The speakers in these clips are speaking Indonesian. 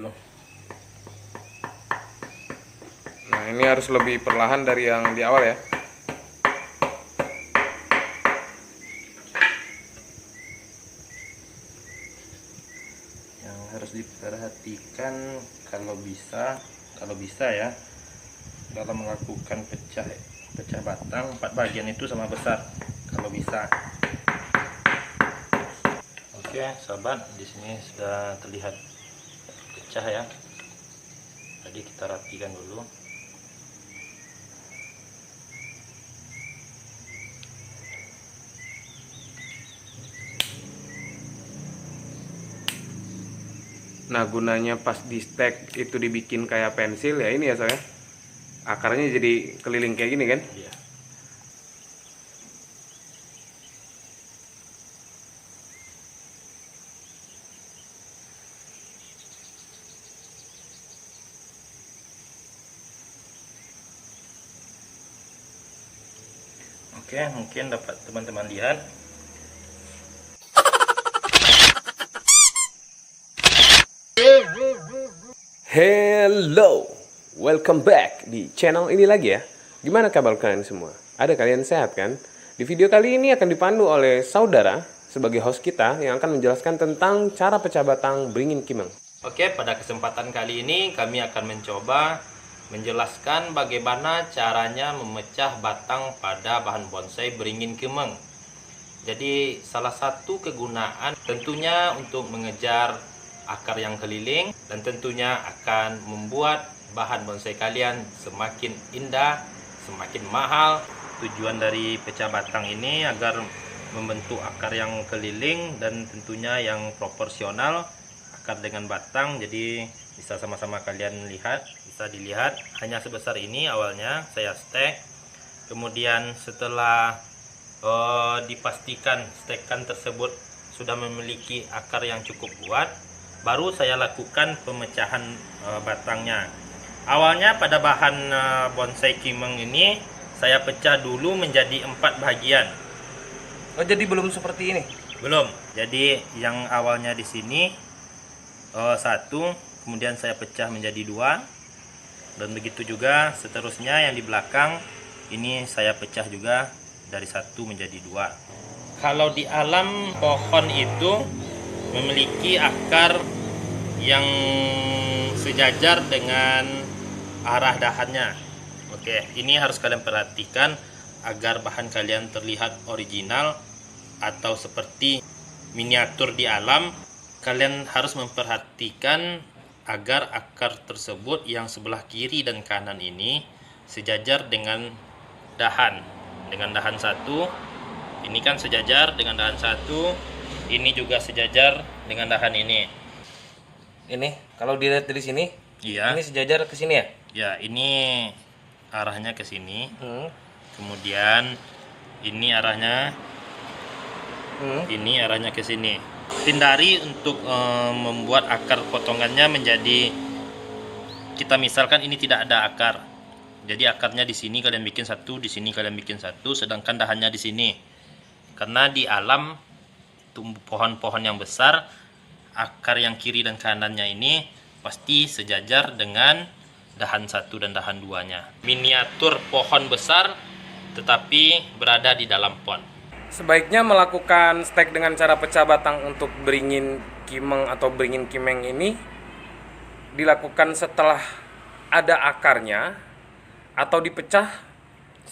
dulu. Nah, ini harus lebih perlahan dari yang di awal ya. Yang harus diperhatikan kalau bisa ya, dalam melakukan pecah batang 4 bagian itu sama besar kalau bisa. Oke, sahabat, di sini sudah terlihat pecah ya. Jadi kita rapikan dulu. Nah, gunanya pas di stek itu dibikin kayak pensil ya ini ya saya. Akarnya jadi keliling kayak gini kan? Iya. Oke, mungkin dapat teman-teman lihat. Hello, welcome back di channel ini lagi ya. Gimana kabar kalian semua? Ada kalian sehat kan? Di video kali ini akan dipandu oleh saudara sebagai host kita yang akan menjelaskan tentang cara pecah batang beringin kimeng. Oke, pada kesempatan kali ini kami akan mencoba menjelaskan bagaimana caranya memecah batang pada bahan bonsai beringin kimeng. Jadi salah satu kegunaan tentunya untuk mengejar akar yang keliling, dan tentunya akan membuat bahan bonsai kalian semakin indah, semakin mahal. Tujuan dari pecah batang ini agar membentuk akar yang keliling dan tentunya yang proporsional akar dengan batang. Jadi bisa sama-sama kalian lihat, bisa dilihat hanya sebesar ini awalnya saya stek. Kemudian setelah dipastikan stekan tersebut sudah memiliki akar yang cukup kuat, baru saya lakukan pemecahan batangnya. Awalnya pada bahan bonsai kimeng ini saya pecah dulu menjadi 4 bagian. Oh, jadi belum seperti ini? Belum. Jadi yang awalnya di sini 1, kemudian saya pecah menjadi 2, dan begitu juga seterusnya yang di belakang ini saya pecah juga dari 1 menjadi 2. Kalau di alam pohon itu memiliki akar yang sejajar dengan arah dahannya. Oke, ini harus kalian perhatikan agar bahan kalian terlihat original atau seperti miniatur di alam. Kalian harus memperhatikan agar akar tersebut yang sebelah kiri dan kanan ini sejajar dengan dahan. Dengan dahan 1, ini kan sejajar dengan dahan 1, ini juga sejajar dengan dahan ini. Ini kalau dilihat dari sini, Iya. ini sejajar ke sini ya? Ya, ini arahnya ke sini. Kemudian ini arahnya ke sini. Hindari untuk membuat akar potongannya menjadi, kita misalkan ini tidak ada akar. Jadi akarnya di sini kalian bikin 1, di sini kalian bikin 1, sedangkan dahannya di sini. Karena di alam tumbuh pohon-pohon yang besar, akar yang kiri dan kanannya ini pasti sejajar dengan dahan 1 dan dahan 2-nya. Miniatur pohon besar tetapi berada di dalam pot. Sebaiknya melakukan stek dengan cara pecah batang untuk beringin kimeng atau beringin kimeng ini dilakukan setelah ada akarnya atau dipecah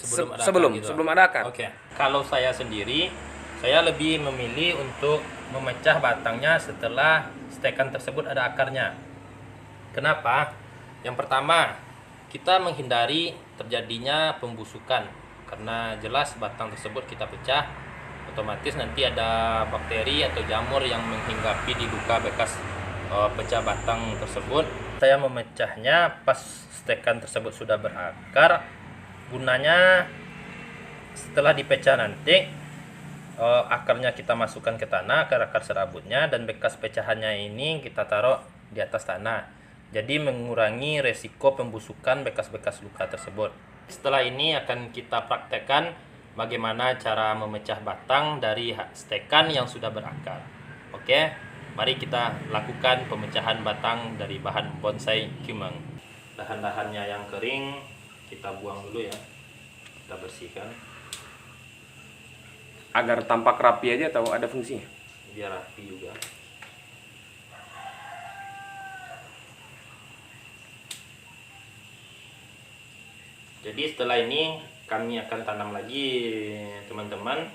sebelum ada akar. Oke. Kalau saya sendiri, saya lebih memilih untuk memecah batangnya setelah stekan tersebut ada akarnya. Kenapa? Yang pertama, kita menghindari terjadinya pembusukan, karena jelas batang tersebut kita pecah, otomatis nanti ada bakteri atau jamur yang menghinggapi di luka bekas pecah batang tersebut. Saya memecahnya pas stekan tersebut sudah berakar. Gunanya setelah dipecah nanti akarnya kita masukkan ke tanah, akar serabutnya, dan bekas pecahannya ini kita taruh di atas tanah. Jadi mengurangi resiko pembusukan bekas-bekas luka tersebut. Setelah ini akan kita praktekkan bagaimana cara memecah batang dari stekan yang sudah berakar. Oke, Mari kita lakukan pemecahan batang dari bahan bonsai kimeng. Dahan-dahannya yang kering kita buang dulu ya, kita bersihkan Agar tampak rapi aja atau ada fungsinya? biar rapi juga. Jadi setelah ini kami akan tanam lagi teman-teman,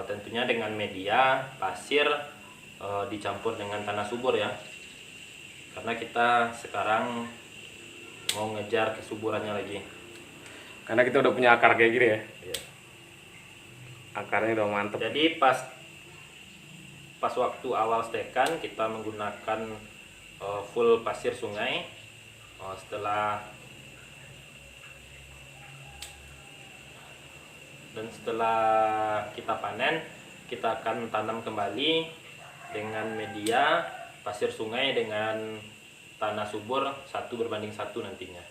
tentunya dengan media pasir dicampur dengan tanah subur ya, karena kita sekarang mau ngejar kesuburannya lagi. Karena kita udah punya akar kayak gini ya. Ya. Akarnya udah mantep. Jadi pas waktu awal stekan kita menggunakan full pasir sungai. Setelah kita panen, kita akan tanam kembali dengan media pasir sungai dengan tanah subur 1:1 nantinya.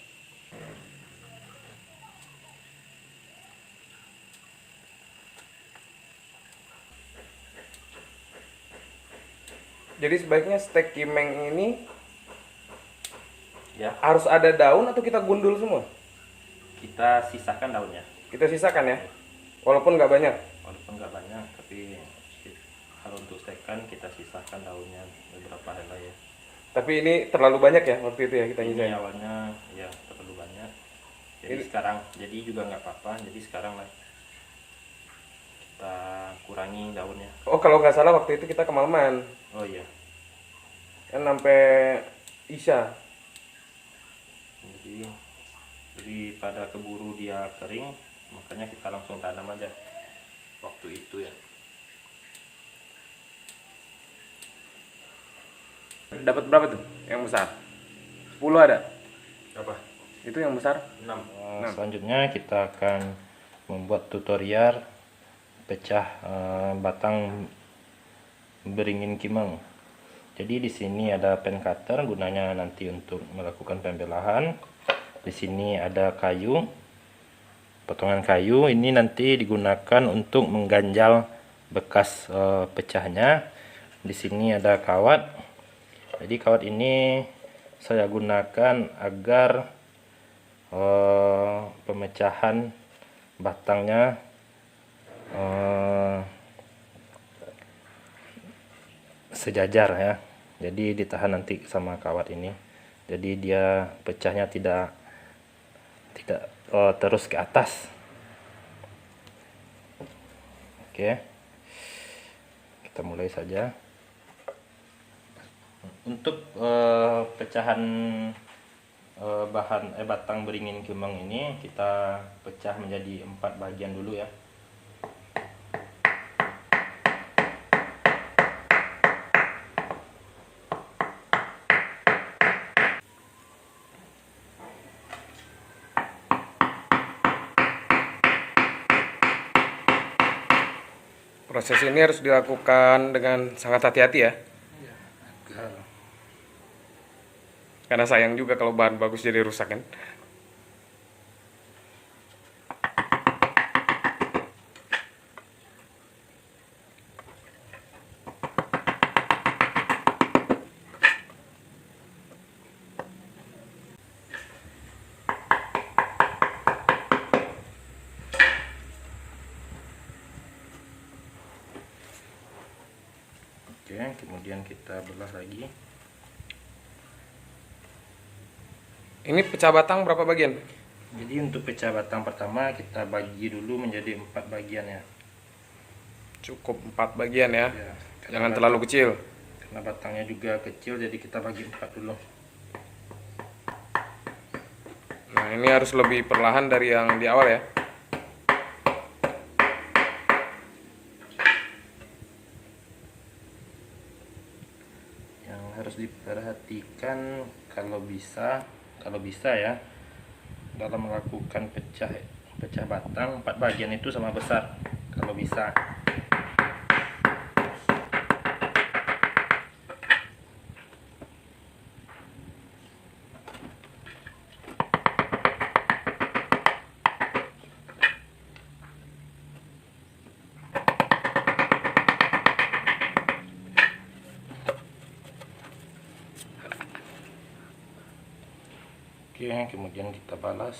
Jadi sebaiknya stek kimeng ini Ya, harus ada daun atau kita gundul semua? kita sisakan daunnya. Kita sisakan ya, walaupun nggak banyak. Walaupun nggak banyak, tapi kalau untuk stekan kita sisakan daunnya beberapa helai ya. Tapi ini terlalu banyak ya waktu itu ya kita Ini nyisain. awalnya ya terlalu banyak. Jadi Ini- sekarang, jadi juga nggak apa-apa. Jadi sekarang lah kita kurangi daunnya. Oh kalau nggak salah waktu itu kita kemalaman, Oh iya. kan sampai isya. Jadi pada keburu dia kering, makanya kita langsung tanam aja waktu itu ya. Dapat berapa tuh yang besar? 10 ada? Apa? Itu yang besar? 6. Selanjutnya kita akan membuat tutorial pecah batang beringin kimeng. Jadi di sini ada pen cutter, gunanya nanti untuk melakukan pembelahan. Di sini ada kayu, potongan kayu. Ini nanti digunakan untuk mengganjal bekas pecahnya. Di sini ada kawat. Jadi kawat ini saya gunakan agar pemecahan batangnya sejajar ya. Jadi ditahan nanti sama kawat ini. Jadi dia pecahnya tidak terus ke atas. Oke. Kita mulai saja. Untuk pecahan batang beringin kimeng ini kita pecah menjadi 4 bagian dulu ya. Proses ini harus dilakukan dengan sangat hati-hati ya. Karena sayang juga kalau bahan bagus jadi rusak kan. Oke, kemudian kita belah lagi. Ini pecah batang berapa bagian? Jadi untuk pecah batang pertama kita bagi dulu menjadi 4 bagian ya. Cukup 4 bagian ya. Ya, Jangan terlalu kecil. karena batangnya juga kecil, jadi kita bagi 4 dulu. Nah, ini harus lebih perlahan dari yang di awal ya. Yang harus diperhatikan kalau bisa ya, dalam melakukan pecah batang 4 bagian itu sama besar kalau bisa. Oke, kemudian kita balas.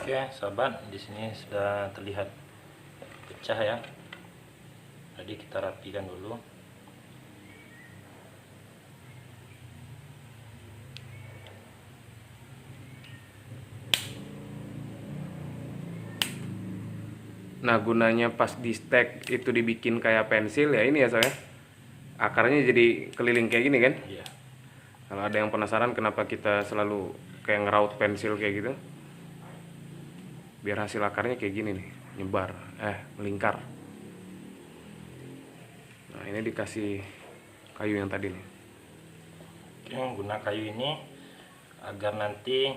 Oke, sahabat, di sini sudah terlihat pecah ya. Jadi kita rapikan dulu. Nah, gunanya pas di stek itu dibikin kayak pensil ya ini ya saya. Akarnya jadi keliling kayak gini kan? Iya. Kalau ada yang penasaran kenapa kita selalu kayak ngeraut pensil kayak gitu, biar hasil akarnya kayak gini nih, nyebar, melingkar. Nah, ini dikasih kayu yang tadi nih. Oke, guna kayu ini agar nanti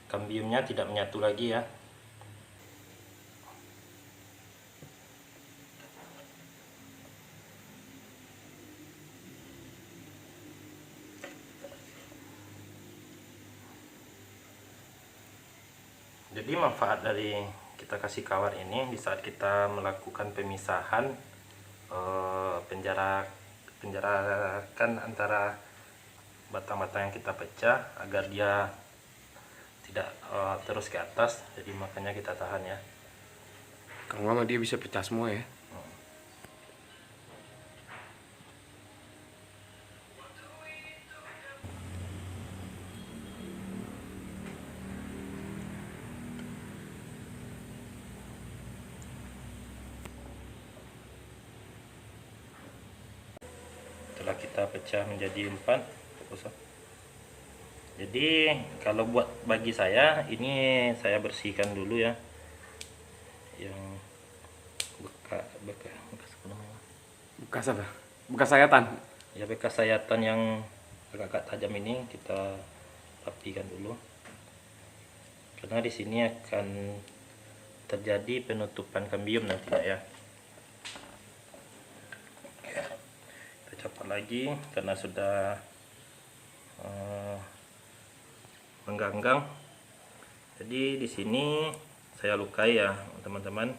kambiumnya tidak menyatu lagi ya. Jadi manfaat dari kita kasih kawat ini di saat kita melakukan pemisahan penjarakan antara batang-batang yang kita pecah agar dia tidak terus ke atas, jadi makanya kita tahan ya. Kalau lama dia bisa pecah semua ya. Setelah kita pecah menjadi 4, jadi kalau buat bagi saya ini saya bersihkan dulu ya yang Bekas apa? Bekas sayatan. ya, bekas sayatan yang agak tajam ini kita rapikan dulu, karena di sini akan terjadi penutupan kambium nantinya ya. Kita cepat lagi karena sudah mengganggang. Jadi di sini saya lukai ya teman-teman.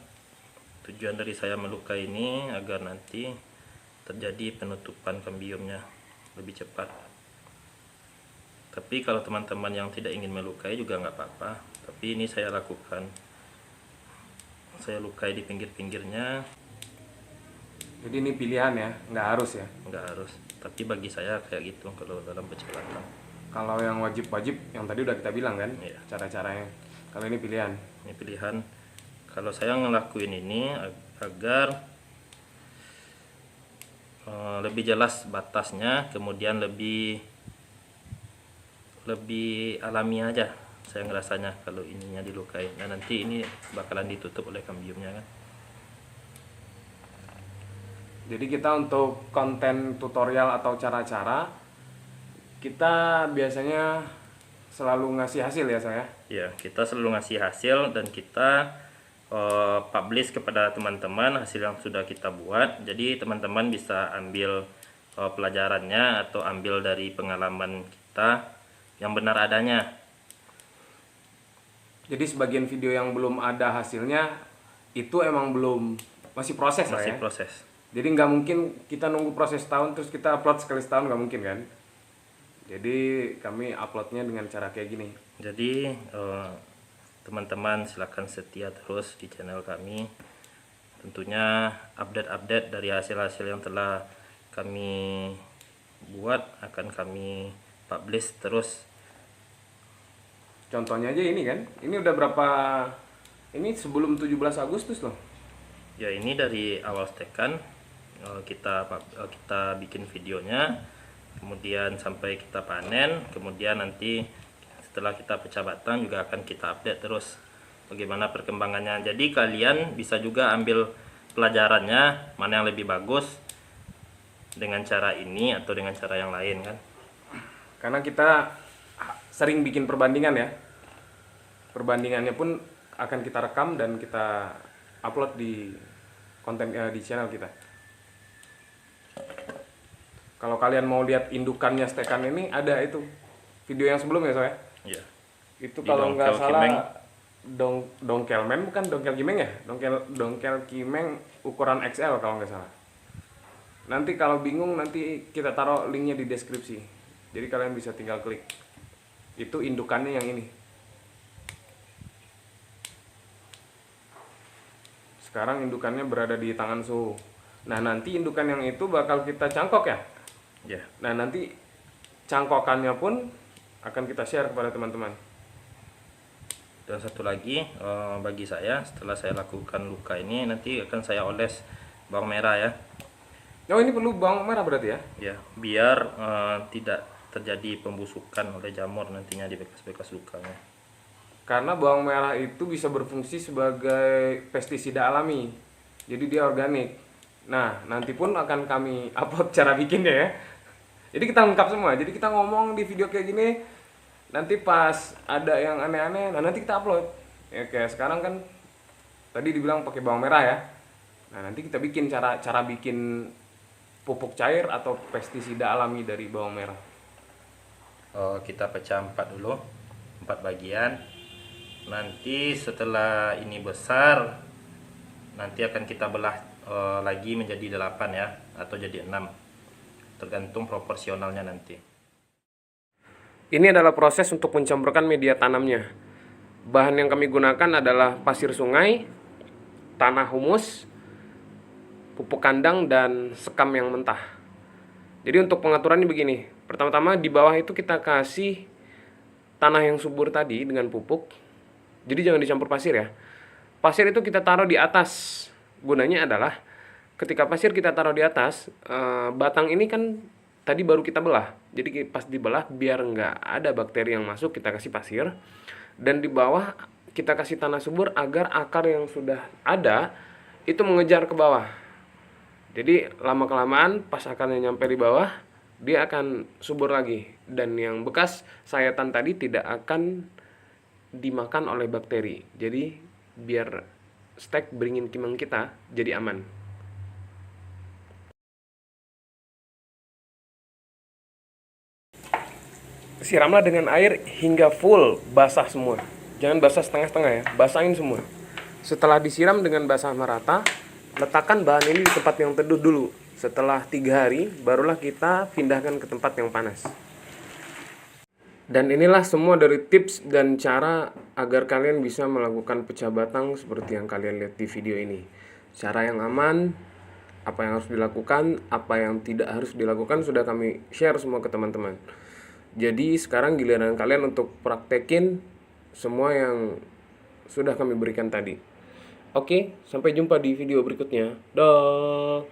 Tujuan dari saya melukai ini agar nanti terjadi penutupan kambiumnya lebih cepat. Tapi kalau teman-teman yang tidak ingin melukai juga nggak apa-apa. Tapi ini saya lakukan. Saya lukai di pinggir-pinggirnya. Jadi ini pilihan ya, nggak harus ya. Nggak harus. Tapi bagi saya kayak gitu kalau dalam pecah batang. Kalau yang wajib-wajib yang tadi udah kita bilang kan, Iya. cara-caranya. Kalau ini pilihan. Ini pilihan. Kalau saya ngelakuin ini agar lebih jelas batasnya, kemudian lebih alami aja saya ngerasanya kalau ininya dilukai. Nah nanti ini bakalan ditutup oleh kambiumnya kan. Jadi kita untuk konten tutorial atau cara-cara, kita biasanya selalu ngasih hasil ya saya. Ya, kita selalu ngasih hasil dan kita publish kepada teman-teman hasil yang sudah kita buat. Jadi teman-teman bisa ambil pelajarannya atau ambil dari pengalaman kita yang benar adanya. Jadi sebagian video yang belum ada hasilnya itu emang belum, masih proses lah Masih ya. proses. Jadi nggak mungkin kita nunggu proses tahun terus kita upload sekali setahun, nggak mungkin kan. Jadi kami uploadnya dengan cara kayak gini. Jadi teman-teman silahkan setia terus di channel kami. Tentunya update-update dari hasil-hasil yang telah kami buat akan kami publish terus. Contohnya aja ini kan, ini udah berapa, ini sebelum 17 Agustus loh. Ya ini dari awal stekan kita bikin videonya, kemudian sampai kita panen, kemudian nanti setelah kita pecah batang juga akan kita update terus bagaimana perkembangannya. Jadi kalian bisa juga ambil pelajarannya mana yang lebih bagus dengan cara ini atau dengan cara yang lain kan. Karena kita sering bikin perbandingan ya. Perbandingannya pun akan kita rekam dan kita upload di konten di channel kita. Kalau kalian mau lihat indukannya stekan ini, ada itu video yang sebelumnya soalnya. Iya. Itu Di kalau nggak Dongkel salah Kimeng. dongkelmen, bukan dongkel kimeng ya, dongkel kimeng ukuran XL kalau nggak salah. Nanti kalau bingung nanti kita taruh linknya di deskripsi, jadi kalian bisa tinggal klik. Itu indukannya yang ini. Sekarang indukannya berada di tangan Suhu. Nah nanti indukan yang itu bakal kita cangkok ya. Ya. Nah nanti cangkokannya pun akan kita share kepada teman-teman. Dan satu lagi, bagi saya setelah saya lakukan luka ini nanti akan saya oles bawang merah ya. Oh ini perlu bawang merah berarti ya? Ya, biar tidak terjadi pembusukan oleh jamur nantinya di bekas-bekas lukanya. Karena bawang merah itu bisa berfungsi sebagai pestisida alami. Jadi dia organik. Nah, nanti pun akan kami upload cara bikinnya ya. Jadi kita lengkap semua. Jadi kita ngomong di video kayak gini, nanti pas ada yang aneh-aneh, nah nanti kita upload. Ya kayak sekarang kan tadi dibilang pakai bawang merah ya. Nah, nanti kita bikin cara bikin pupuk cair atau pestisida alami dari bawang merah. Kita pecah 4 dulu, 4 bagian. Nanti setelah ini besar, nanti akan kita belah lagi menjadi 8 ya, atau jadi 6. Tergantung proporsionalnya nanti. Ini adalah proses untuk mencampurkan media tanamnya. Bahan yang kami gunakan adalah pasir sungai, tanah humus, pupuk kandang, dan sekam yang mentah. Jadi untuk pengaturannya begini. Pertama-tama di bawah itu kita kasih tanah yang subur tadi dengan pupuk. Jadi jangan dicampur pasir ya. Pasir itu kita taruh di atas. Gunanya adalah ketika pasir kita taruh di atas, batang ini kan tadi baru kita belah. Jadi pas dibelah biar nggak ada bakteri yang masuk, kita kasih pasir. Dan di bawah kita kasih tanah subur agar akar yang sudah ada itu mengejar ke bawah. Jadi lama-kelamaan pas akarnya nyampe di bawah, dia akan subur lagi. Dan yang bekas sayatan tadi tidak akan dimakan oleh bakteri. Jadi biar stek beringin kimeng kita jadi aman. Siramlah dengan air hingga full basah semua. Jangan basah setengah-setengah ya, basahin semua. Setelah disiram dengan basah merata, letakkan bahan ini di tempat yang teduh dulu. Setelah 3 hari, barulah kita pindahkan ke tempat yang panas. Dan inilah semua dari tips dan cara agar kalian bisa melakukan pecah batang seperti yang kalian lihat di video ini. Cara yang aman, apa yang harus dilakukan, apa yang tidak harus dilakukan sudah kami share semua ke teman-teman. Jadi sekarang giliran kalian untuk praktekin semua yang sudah kami berikan tadi. Oke, sampai jumpa di video berikutnya. Dah.